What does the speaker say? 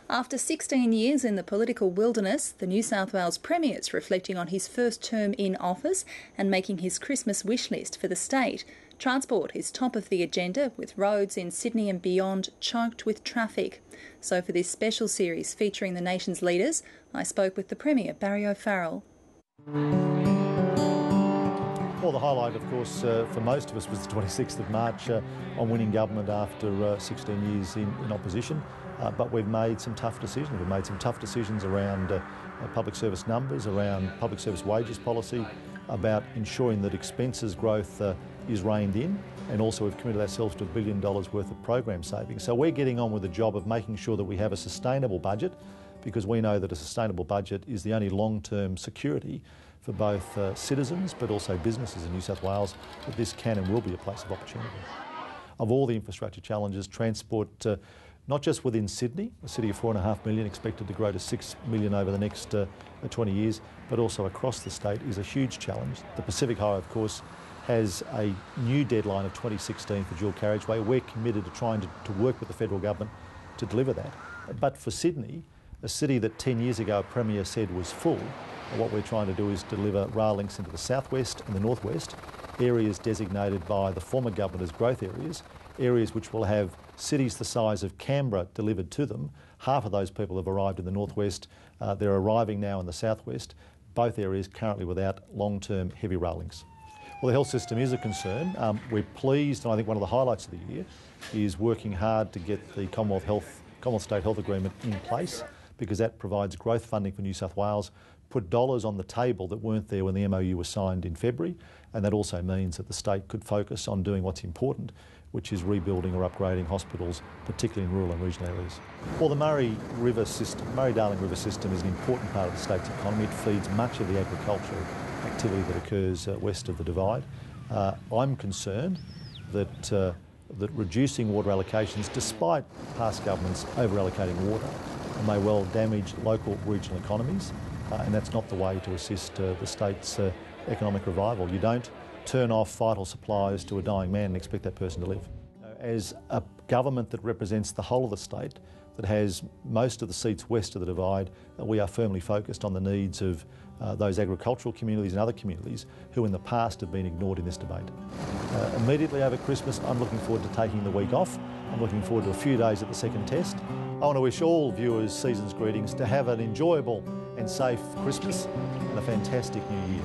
After 16 years in the political wilderness, the New South Wales Premier is reflecting on his first term in office and making his Christmas wish list for the state. Transport is top of the agenda, with roads in Sydney and beyond choked with traffic. So for this special series featuring the nation's leaders, I spoke with the Premier, Barry O'Farrell. Well, the highlight, of course, for most of us was the 26th of March on winning government after 16 years in opposition. But we've made some tough decisions. We've made some tough decisions around public service numbers, around public service wages policy, about ensuring that expenses growth is reined in, and also we've committed ourselves to $1 billion worth of program savings. So we're getting on with the job of making sure that we have a sustainable budget, because we know that a sustainable budget is the only long-term security for both citizens but also businesses in New South Wales, that this can and will be a place of opportunity. Of all the infrastructure challenges, transport, not just within Sydney, a city of 4.5 million expected to grow to 6 million over the next 20 years, but also across the state, is a huge challenge. The Pacific Highway, of course, has a new deadline of 2016 for dual carriageway. We're committed to trying to work with the federal government to deliver that. But for Sydney, a city that 10 years ago a Premier said was full, what we're trying to do is deliver rail links into the southwest and the northwest, areas designated by the former government as growth areas, areas which will have cities the size of Canberra delivered to them. Half of those people have arrived in the northwest. They're arriving now in the southwest, both areas currently without long-term heavy rail links. Well, the health system is a concern. We're pleased, and I think one of the highlights of the year is working hard to get the Commonwealth State Health Agreement in place, because that provides growth funding for New South Wales, put dollars on the table that weren't there when the MOU was signed in February, and that also means that the state could focus on doing what's important, which is rebuilding or upgrading hospitals, particularly in rural and regional areas. Well, the Murray-Darling River system is an important part of the state's economy. It feeds much of the agricultural activity that occurs west of the Divide. I'm concerned that reducing water allocations, despite past governments over-allocating water, may well damage local regional economies, and that's not the way to assist the state's economic revival. You don't turn off vital supplies to a dying man and expect that person to live. As a government that represents the whole of the state, that has most of the seats west of the Divide, we are firmly focused on the needs of those agricultural communities and other communities who in the past have been ignored in this debate. Immediately over Christmas, I'm looking forward to taking the week off. I'm looking forward to a few days at the second test. I want to wish all viewers season's greetings, to have an enjoyable and safe Christmas and a fantastic New Year.